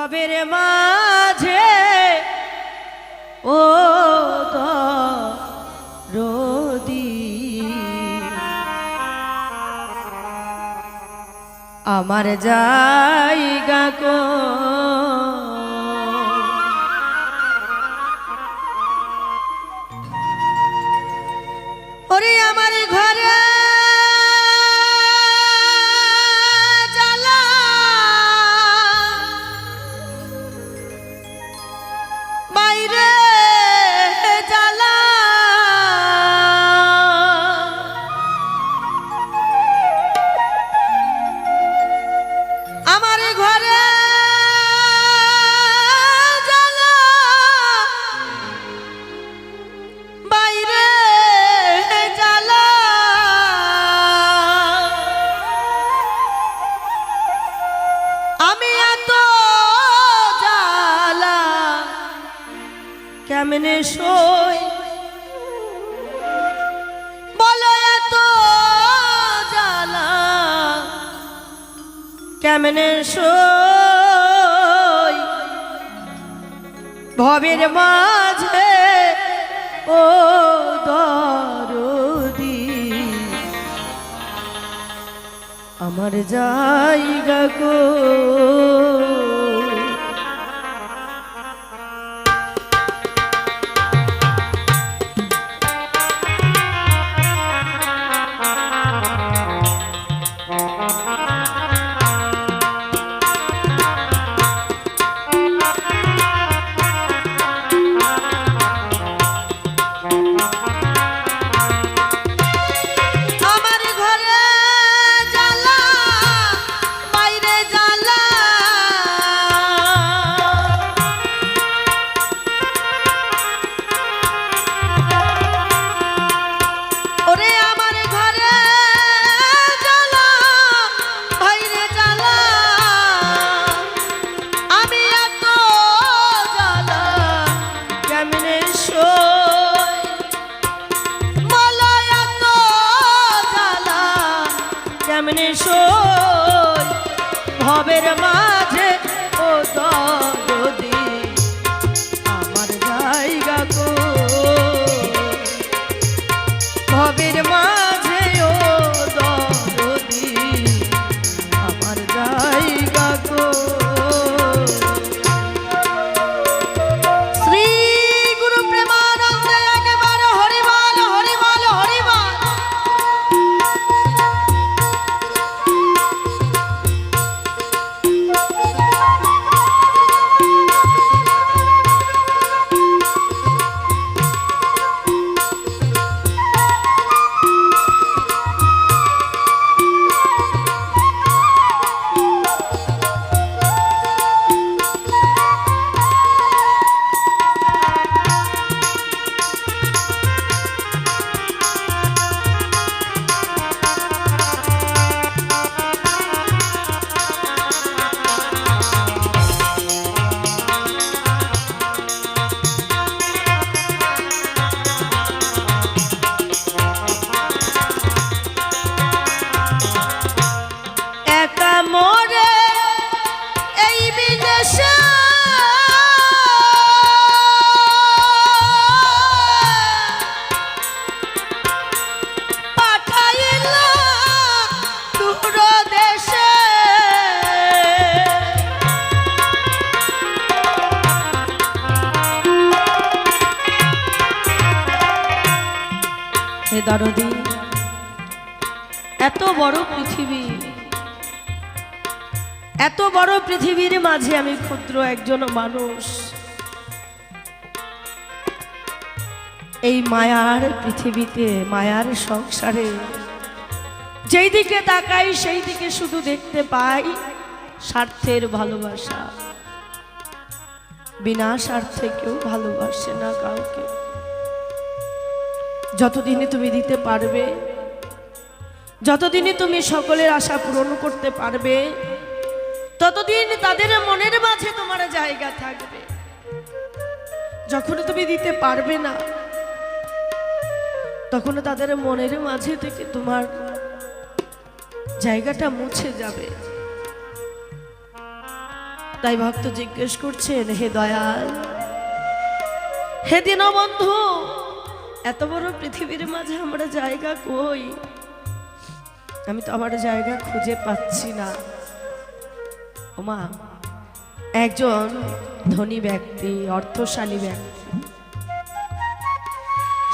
ভবের মাঝে ও দরদি আমার জায়গা কো ওরে আমার ঘরে কেমনে সই বলো এত জ্বালা কেমনে সই ভবের মাঝে ও দরদি আমার জায়গা কো কেমনে সই ভবের মাঝে ও দরদি আমার জায়গা কো ভবের মাঝে ও দরদি আমার জায়গা কো শ্রী গুরু প্রেমানন্দ একেবারে হরি বল হরি বল হরি বল। হে দরদি এত বড় পৃথিবী এত বড় পৃথিবীর মাঝে আমি ক্ষুদ্র একজন মানুষ এই মায়ার পৃথিবীতে মায়ার সংসারে যেই দিকে তাকাই সেই দিকে শুধু দেখতে পাই স্বার্থের ভালোবাসা বিনা স্বার্থে কেউ ভালোবাসে না কাউকে যতদিনে তুমি দিতে পারবে যতদিনে তুমি সকলের আশা পূরণ করতে পারবে ততদিন তাদের মনের মাঝে তোমার জায়গা থাকবে যখন তুমি দিতে পারবে না তখন তাদের মনের মাঝে থেকে তোমার জায়গাটা মুছে যাবে তাই ভক্ত জিজ্ঞেস করছেন, হে দয়াল, হে দীনবন্ধু, এত বড় পৃথিবীর মাঝে আমার জায়গা কই? আমি তো আমার জায়গা খুঁজে পাচ্ছি না। ওমা, একজন ধনী ব্যক্তি, অর্থশালী ব্যক্তি,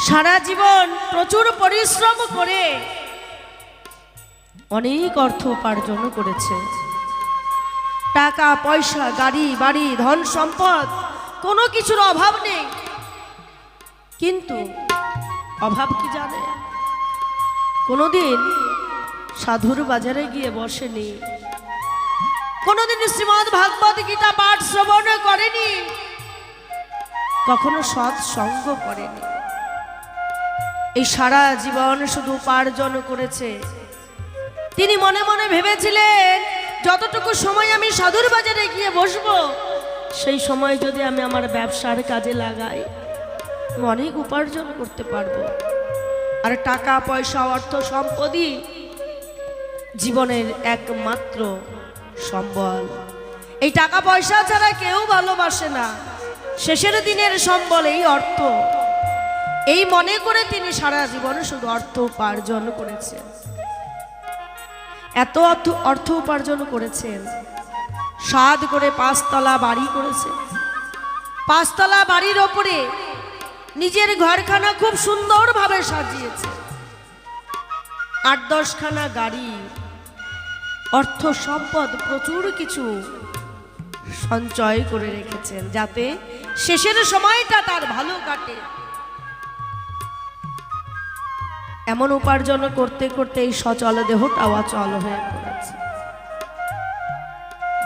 সারা জীবন প্রচুর পরিশ্রম করে অনেক অর্থ উপার্জন করেছে। টাকা পয়সা, গাড়ি বাড়ি, ধন সম্পদ, কোনো কিছুর অভাব নেই। কিন্তু অভাব কি জানে? কোনোদিন সাধুর বাজারে গিয়ে বসেনি, কোনোদিন শ্রীমদ্ ভাগবত গীতা পাঠ শ্রবণ করেনি, কখনো সৎসঙ্গ করেনি। এই সারা জীবন শুধু উপার্জন করেছে। তিনি মনে মনে ভেবেছিলেন, যতটুকু সময় আমি সাধুর বাজারে গিয়ে বসবো, সেই সময় যদি আমি আমার ব্যবসার কাজে লাগাই, আমি অনেক উপার্জন করতে পারবো। আর টাকা পয়সা, অর্থ সম্পদই জীবনের একমাত্র সম্বল। এই টাকা পয়সা ছাড়া কেউ ভালোবাসে না। শেষের দিনের সম্বল এই অর্থ। এই মনে করে তিনি সারা জীবন শুধু অর্থ উপার্জন করেছেন। এত অর্থ উপার্জন করেছেন, সাধ করে 5 তলা বাড়ি করেছে। 5 তলা বাড়ির ওপরে নিজের ঘরখানা খুব সুন্দরভাবে সাজিয়েছে। 8-10 খানা গাড়ি, অর্থ সম্পদ প্রচুর কিছু সঞ্চয় করে রেখেছেন, যাতে শেষের সময়টা তার ভালো কাটে। এমন উপার্জন করতে করতে এই সচল দেহটাও অচল হয়ে পড়েছে।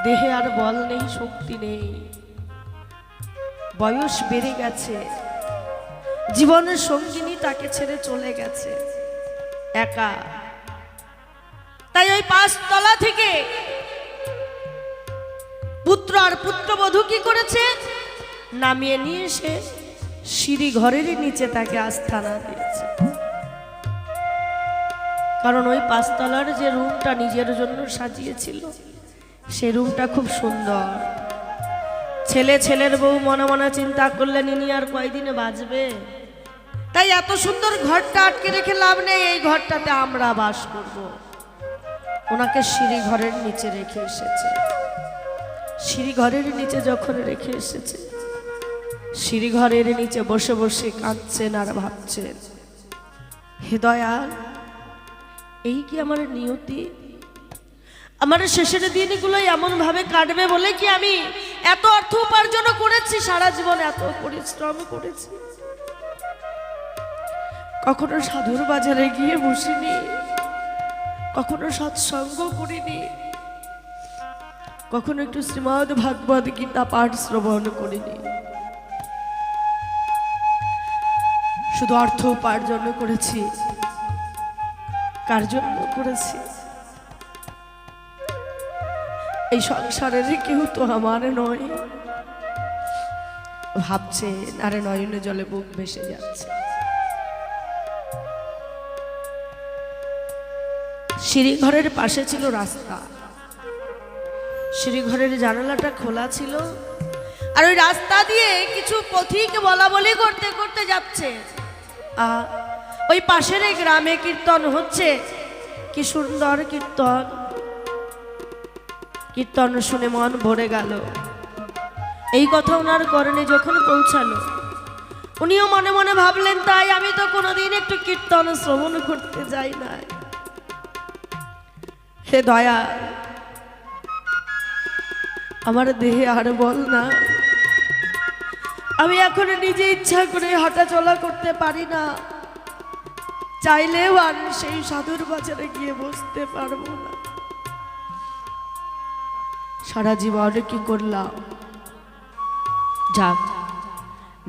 দেহে আর বল নেই, শক্তি নেই, বয়স বেড়ে গেছে, জীবনের সঙ্গিনী তাকে ছেড়ে চলে গেছে, একা। তাই ওই 5 তলা থেকে পুত্র আর পুত্রবধূ কি করেছে, নামিয়ে নিয়ে এসে সিঁড়ি ঘরেরই নিচে তাকে আস্থানা দিয়েছে। কারণ ওই 5 তলার যে রুমটা নিজের জন্য সাজিয়েছিল, সে রুমটা খুব সুন্দর। ছেলের বউ মনে মনে চিন্তা করলেন, ইনি আর কয়দিনে বাঁচবে, তাই এত সুন্দর ঘরটা আটকে রেখে লাভ নেই, এই ঘরটাতে আমরা বাস করব। ওনাকে সিঁড়ি ঘরের নিচে রেখে এসেছে। সিঁড়ি ঘরের নিচে যখন রেখে এসেছে, সিঁড়ি ঘরের নিচে বসে বসে কাঁদছেন আর ভাবছেন, হে দয়াল, এই কি আমার নিয়তি? আমার শেষের দিনগুলো এমন ভাবে কাটবে বলে কি আমি এত অর্থ উপার্জন করেছি, সারা জীবন এত পরিশ্রম করেছি, কখনো সাধুর বাজারে গিয়ে বসিনি, কখনো সৎসঙ্গ করিনি, কখনো একটু শ্রীমদ্ ভাগবত গীতা পাঠ শ্রবণ করিনি, শুধু অর্থ উপার্জন করেছি। কার জন্য করেছি? এই সংসারের কেউ তো আমার নয়। ভাবছে, আরে নয়নে জলে বুক ভেসে যাচ্ছে। সিঁড়িঘরের পাশে ছিল রাস্তা, সিঁড়িঘরের জানালাটা খোলা ছিল, আর ওই রাস্তা দিয়ে কিছু পথিক বলা বলি করতে করতে যাচ্ছে। ওই পাশের গ্রামে কীর্তন হচ্ছে, কি সুন্দর কীর্তন। কীর্তন শুনে মন ভরে গেল। এই কথা ওনার কর্ণে যখন পৌঁছালো, উনিও মনে মনে ভাবলেন, তাই আমি তো কোনোদিন একটু কীর্তন শ্রবণ করতে যাই না। হে দয়া, আমার দেহে আর বল না, আমি এখন নিজে ইচ্ছা করে হাঁটা চলা করতে পারি না, চাইলেও আর সেই সাধুর বাজারে গিয়ে বসতে পারবো না। সারা জীবন কি করলাম? যাক,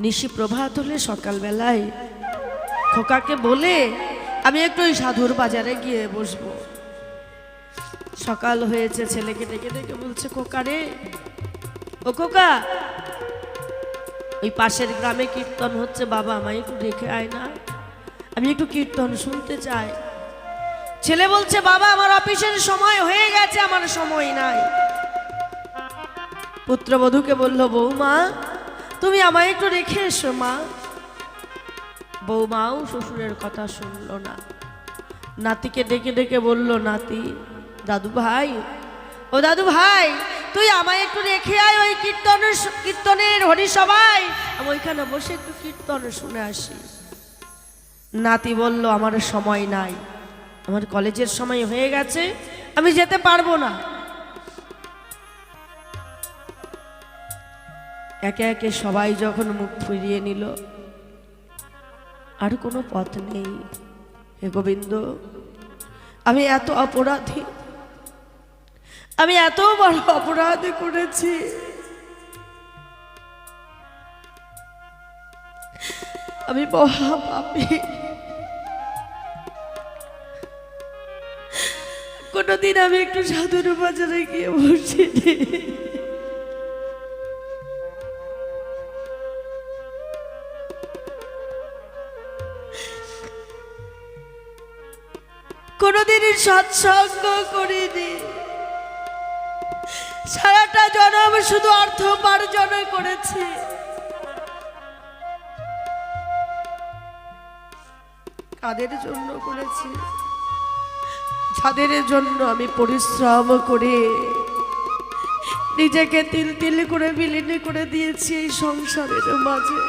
নিশি প্রভাত হলে সকালবেলায় খোকাকে বলে আমি একটু ওই সাধুর বাজারে গিয়ে বসবো। সকাল হয়েছে, ছেলেকে ডেকে ডেকে বলছে, খোকা রে, ও খোকা, ওই পাশের গ্রামে কীর্তন হচ্ছে, বাবা আমায় একটু রেখে আয় না, আমি একটু কীর্তন শুনতে চাই। ছেলে বলছে, বাবা আমার অফিসের সময় হয়ে গেছে, আমার সময় নাই। পুত্রবধূকে বলল, বৌমা তুমি আমায় একটু রেখে এসো মা। বৌমাও শ্বশুরের কথা শুনল না, নাতিকে ডেকে ডেকে বলল, নাতি, দাদু ভাই, ও দাদু ভাই, তুই আমায় একটু রেখে আয় ওই কীর্তনের হরিসভায়, আমি ওইখানে বসে একটু কীর্তন শুনে আসি। নাতি বলল, আমার সময় নাই, আমার কলেজের সময় হয়ে গেছে, আমি যেতে পারবো না। একে একে সবাই যখন মুখ ফিরিয়ে নিল, আর কোনো পথ নেই। হে গোবিন্দ, আমি এত অপরাধী, আমি এত বড় অপরাধ করেছি, আমি মহা পাপী। কোনদিন আমি একটু সাধুর বাজারে গিয়ে বসিনি, কোনদিন সৎসঙ্গ করিনি, সারাটা জন্ম শুধু অর্থ উপার্জন করেছি। কাদের জন্য করেছি? যাদের জন্য আমি পরিশ্রম করে নিজেকে তিল তিল করে বিলীন করে দিয়েছি এই সংসারের মাঝে,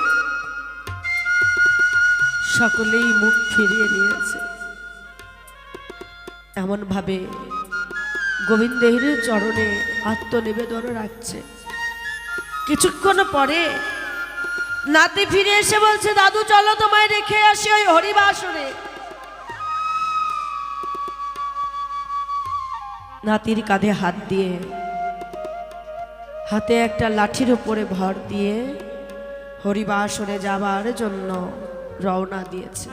সকলেই মুখ ফিরিয়ে নিয়েছে। এমন ভাবে গোবিন্দের চরণে আত্মনিবেদন রাখছে। কিছুক্ষণ পরে নাতি ফিরে এসে বলছে, দাদু চলো তোমায় রেখে আসি ওই হরিবাসরে। নাতির কাঁধে হাত দিয়ে, হাতে একটা লাঠির উপরে ভর দিয়ে হরিবাসরে যাবার জন্য রওনা দিয়েছে।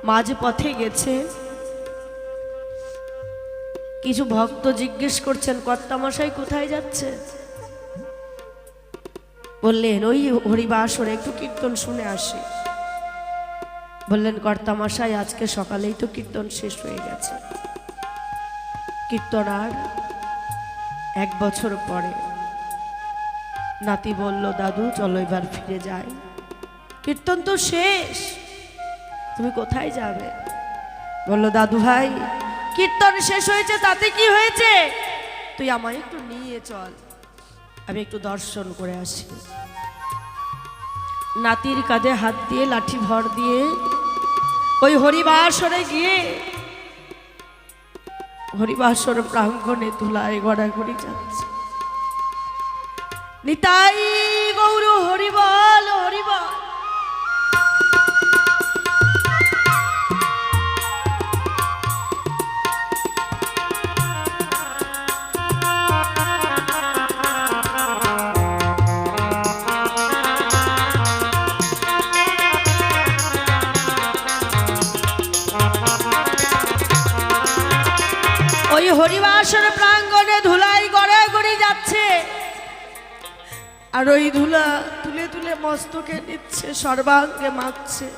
মাঝ পথে গেছে, কিছু ভক্ত জিজ্ঞেস করছেন, কর্তামশাই কোথায় যাচ্ছে? বললেন, ওই হরিবাসরে একটু কীর্তন শুনে আসি। বললেন, কর্তামশাই আজকে সকালেই তো কীর্তন শেষ হয়ে গেছে, কীর্তন আর 1 বছর পরে। নাতি বলল, দাদু চলো এবার ফিরে যাই, কীর্তন তো শেষ, তুমি কোথায় যাবে? বলল, দাদু ভাই কীর্তন শেষ হয়েছে তাতে কি হয়েছে, তুই আমায় একটু নিয়ে চল, আমি একটু দর্শন করে আসি। নাতির কাঁধে হাত দিয়ে লাঠি ভর দিয়ে ওই হরিবাসরে গিয়ে হরিবাসর প্রাঙ্গণে ধুলায় গড়াগড়ি যাচ্ছে। নিতাই গৌর হরিবল হরিবল। ওই হরিবাসর প্রাঙ্গণে ধুলাই গড়াগড়ি যাচ্ছে, আর ওই ধুলা তুলে তুলে মস্তকে নিচ্ছে, সর্বাঙ্গে মাখছে।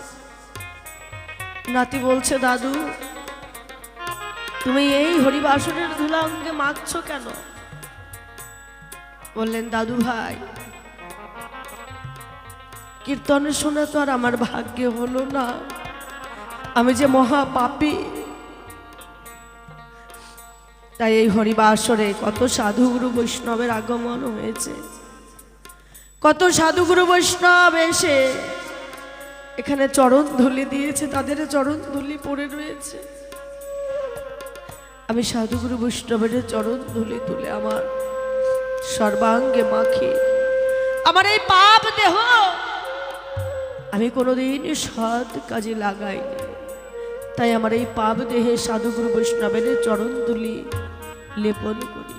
নাতি বলছে, দাদু তুমি এই হরিবাসরের ধুলা অঙ্গে মাখছো কেন? বললেন, দাদু ভাই কীর্তন শোনা তো আর আমার ভাগ্যে হলো না, আমি যে মহা পাপী, তাই এই হরিবাসরে কত সাধুগুরু বৈষ্ণবের আগমন হয়েছে, কত সাধুগুরু বৈষ্ণব এসে এখানে চরণ ধুলি দিয়েছে, তাদের চরণ ধুলি পড়ে রয়েছে। আমি সাধুগুরু বৈষ্ণবের চরণ ধুলি তুলে আমার সর্বাঙ্গে মাখি। আমার এই পাপ দেহ আমি কোনোদিন সৎ কাজে লাগাইনি, তাই আমার এই পাপ দেহে সাধুগুরু বৈষ্ণবের চরণ ধুলি লেপন করি।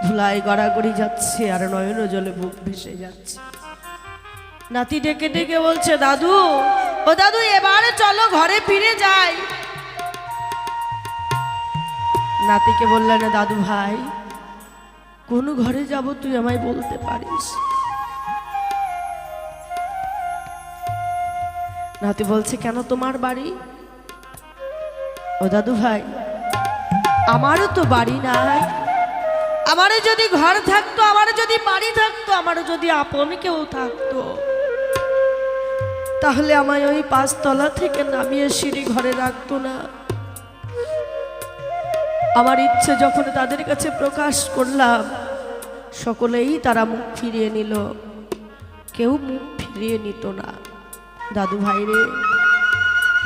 ধুলায় গড়াগড়ি যাচ্ছে আর নয়ন জলে বুক ভেসে যাচ্ছে। নাতি ডেকে ডেকে বলছে, দাদু ও দাদু এবারে চলো ঘরে ফিরে যাই। নাতিকে বললেন, দাদু ভাই কোন ঘরে যাব তুই আমায় বলতে পারিস? নাতি বলছে, কেন তোমার বাড়ি? ও দাদু ভাই আমারও তো বাড়ি নাই, আমার যদি ঘর থাকতো, আমার যদি বাড়ি থাকতো, আমার যদি আপন কেউ থাকতো, তাহলে আমায় ওই 5 তলা থেকে নামিয়ে সিঁড়ি ঘরে রাখতো না। আমার ইচ্ছে যখন তাদের কাছে প্রকাশ করলাম, সকলেই তারা মুখ ফিরিয়ে নিল, কেউ মুখ ফিরিয়ে নিত না। দাদু ভাই রে,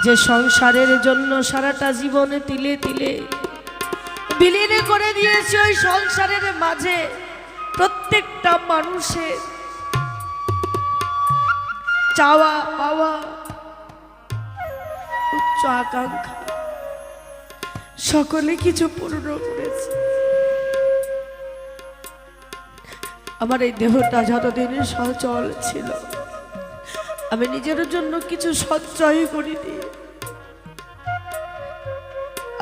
যে সংসারের জন্য সারাটা জীবনে তিলে তিলে বিলীন করে দিয়েছে, ওই সংসারের মাঝে প্রত্যেকটা মানুষের চাওয়া পাওয়া, উচ্চ আকাঙ্ক্ষা সকলে কিছু পূর্ণ করেছে। আমার এই দেহটা যতদিন সচল ছিল, আমি নিজের জন্য কিছু সঞ্চয় করিনি।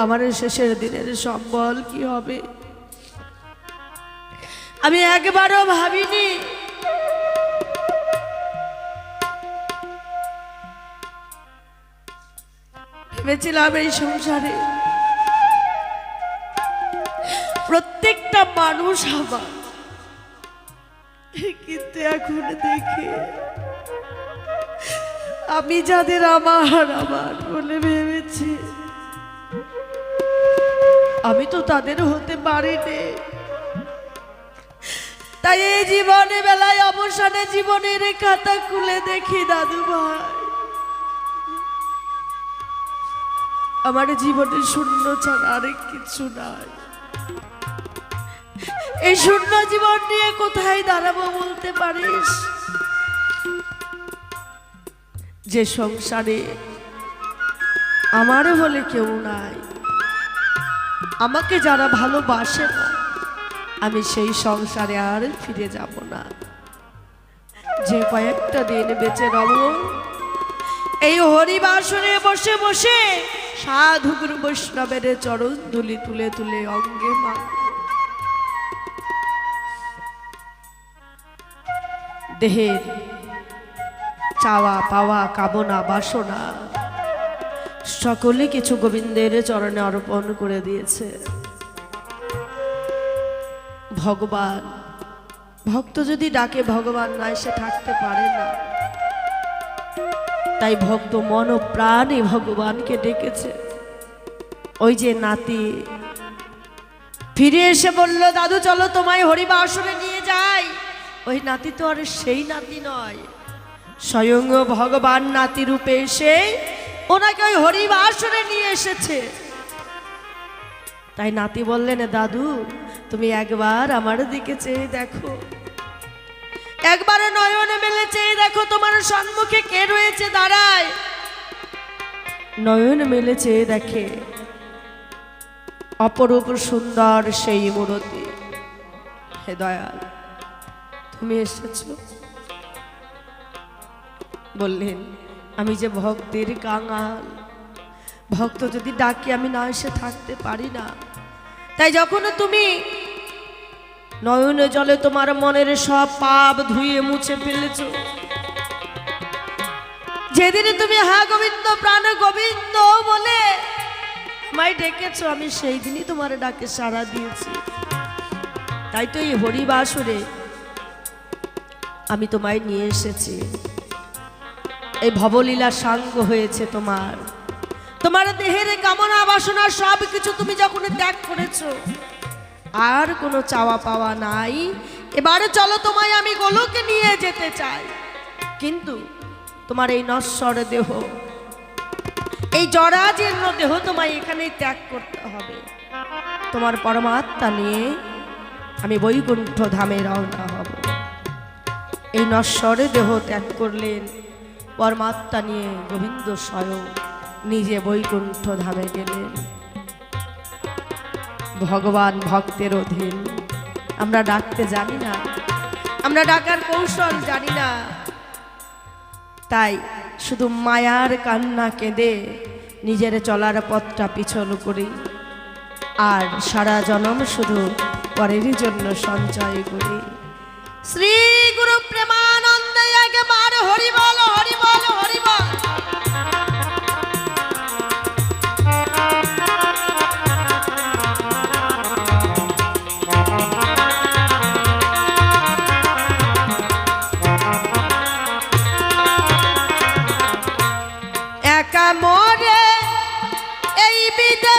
আমার শেষের দিনের সম্বল কি হবে আমি একবারও ভাবিনি। ভেবেছিলাম এই সংসারে প্রত্যেকটা মানুষ আমার, কিন্তু এখন দেখে আমি যাদের আমার আমার বলে ভেবেছি, আমি তো তাদের হতে পারিনি। তাই এই জীবনে বেলায় অবসানে জীবনের খাতা খুলে দেখি দাদু ভাই, আমার জীবনে শূন্য ছাড়া আরেক কিছু নাই। এই শূন্য জীবন নিয়ে কোথায় দাঁড়াবো বলতে পারিস? যে সংসারে আমার বলে কেউ নাই, আমাকে যারা ভালোবাসে না, আমি সেই সংসারে আর ফিরে যাব না। যে কয়েকটা দিন বেঁচে রব, এই হরিবাসনে বসে বসে সাধু গুরু বৈষ্ণবের চরণ ধুলি তুলে তুলে অঙ্গে মা দেহের চাওয়া পাওয়া কামনা বাসনা সকলে কিছু গোবিন্দের চরণে অর্পণ করে দিয়েছে। ভগবান, ভক্ত যদি ডাকে ভগবান না এসে থাকতে পারে না। তাই ভক্ত মন ও প্রাণে ভগবানকে ডেকেছে। ওই যে নাতি ফিরে এসে বলল, দাদু চলো তোমায় হরিবাসরে নিয়ে যাই। ওই নাতি তো আর সেই নাতি নয়, স্বয়ং ভগবান নাতি রূপে এসে ওনাকে ওই হরিবাসরে নিয়ে এসেছে। তাই নাতি বললেন, দাদু তুমি একবার আমার দিকে চেয়ে দেখো, একবার নয়ন মেলে চেয়ে দেখো তোমার সম্মুখে কে রয়েছে দাঁড়ায়। নয়ন মেলে চেয়ে দেখে অপরূপ সুন্দর সেই মূরতি। হে দয়াল, তুমি এসেছো। বললেন, আমি যে ভক্তের কাঙাল, ভক্ত যদি ডাকি আমি না এসে থাকতে পারি না। তাই যখন তুমি নয়ন জলে তোমার মনের সব পাপ ধুয়ে মুছে ফেলেছ, যেদিন তুমি হা গোবিন্দ প্রাণ গোবিন্দ বলে আমায় ডেকেছ, আমি সেই দিনই তোমার ডাকে সাড়া দিয়েছি। তাই তো এই হরিবাসরে আমি তোমায় নিয়ে এসেছি। এই ভবলীলা সাঙ্গ হয়েছে তোমার, তোমার দেহের কামনা বাসনা সব কিছু তুমি যখন ত্যাগ করেছো, আর কোনো চাওয়া পাওয়া নাই। এবারে চলো তোমায় আমি গোলকে নিয়ে যেতে চাই। কিন্তু তোমার এই নশ্বর দেহ, এই জরাজীর্ণ দেহ তোমায় এখানেই ত্যাগ করতে হবে। তোমার পরমাত্মা নিয়ে আমি বৈকুণ্ঠ ধামে রওনা হব। এই নশ্বর দেহ ত্যাগ করলেন, পরমাত্মা নিয়ে গোবিন্দ স্বয়ং নিজে বৈকুণ্ঠ ধামে গেলেন। ভগবান ভক্তের অধীন। আমরা ডাকতে জানি না, আমরা ডাকার কৌশল জানি না। তাই শুধু মায়ার কান্না কেঁদে নিজের চলার পথটা পিছল করি, আর সারা জনম শুধু পরেরই জন্য সঞ্চয় করি। শ্রী গুরু প্রেমানন্দে একবার হরি বল, হরি বল, হরি বল।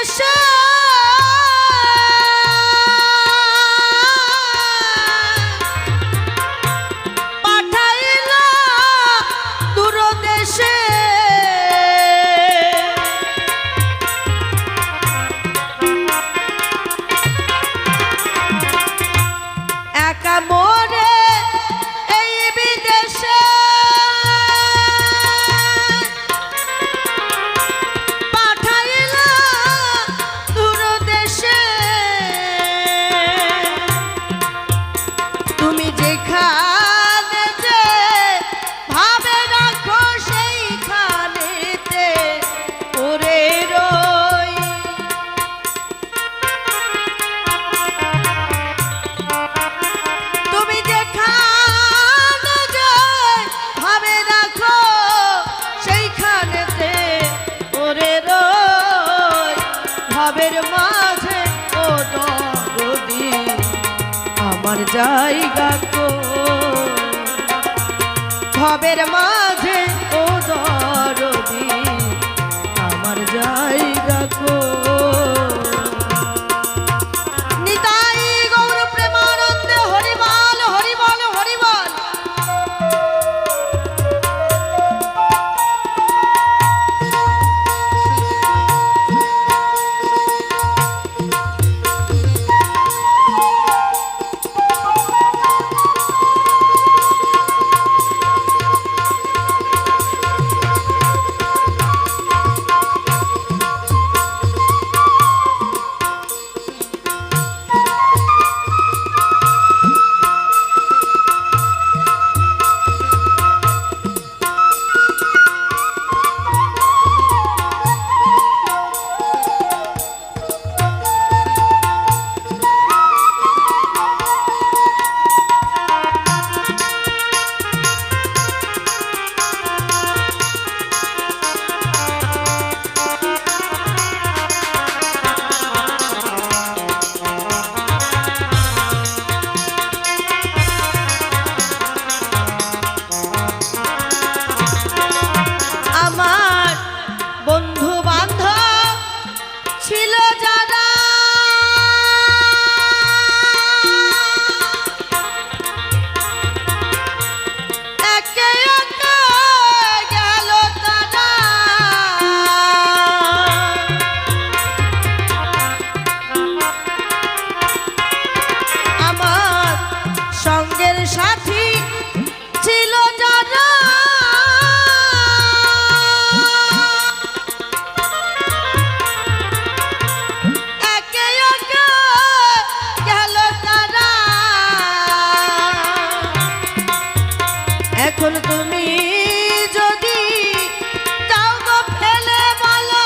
দেশে পাঠাইলা দূর দেশে একা মোরে এই বিদেশে পাঠাইলা দূর দেশে তুমি যেখানে যে ভাবে রাখো সেইখানেতে পড়ে রই তুমি যেখানে যে ভাবে রাখো সেইখানেতে পড়ে রই ভাবের মাঝে ও দরদি আমার জায়গা কো ভাবের মাঝে ও দরদি আমার জায়গা কো নিতাই গৌর প্রেমানন্দে হরিবল হরিবল হরিবল আমার বন্ধু বান্ধব ছিল যারা একে একে গেল তারা আমার সঙ্গের সাথী ছিল যারা একে একে গেল তারা এখন তুমি যদি যাও গো ফেলে বলো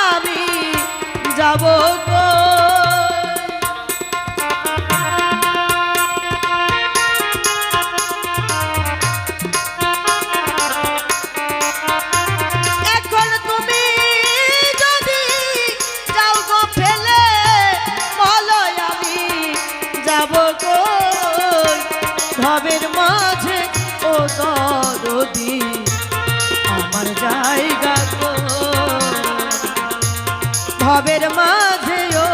আমি যাব গো এখন তুমি যদি যাও গো ফেলে বলো আমি যাব গো ভবের মাঝে ও দরদি আমার জায়গা গো ভবের মাঝে ও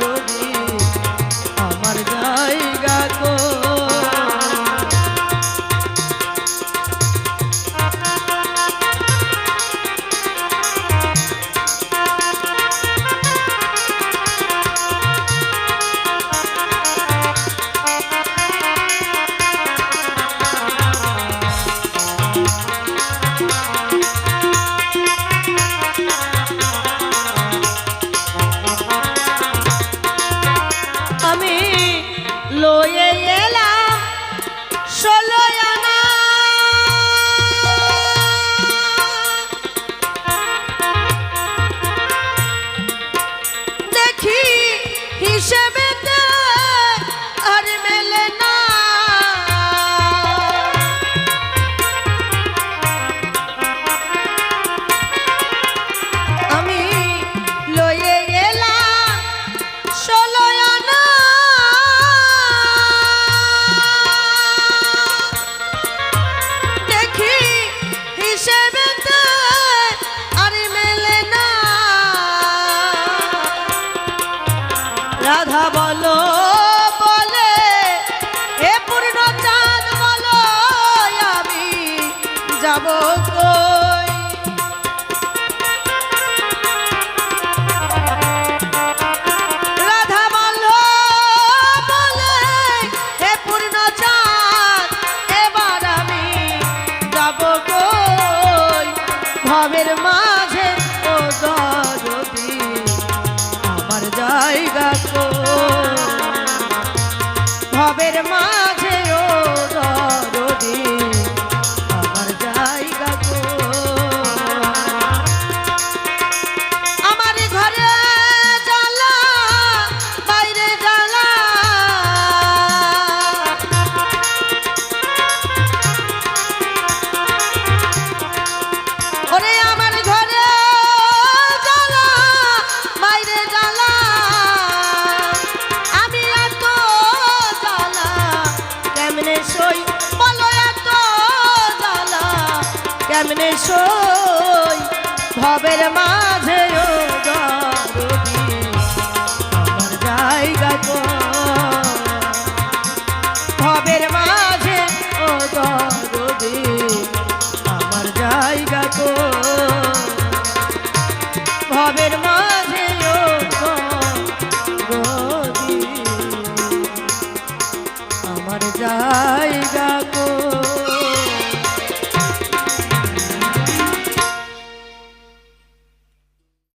দরদি আমার জায়গা গো যাব কই রাধা বলল বলে হে পূর্ণচাঁদ এবার আমি যাব কই ভবের মাঝে ও দরদি আমার জায়গা কই ভবের মাঝে ও দরদি আমার জায়গা কই আমার ঘরে জ্বালা বাইরে জ্বালা ওরে আমার ঘরে জ্বালা বাইরে জ্বালা আমি এত জ্বালা কেমনে সই বলো এত জ্বালা কেমনে সই ভবের মাঝে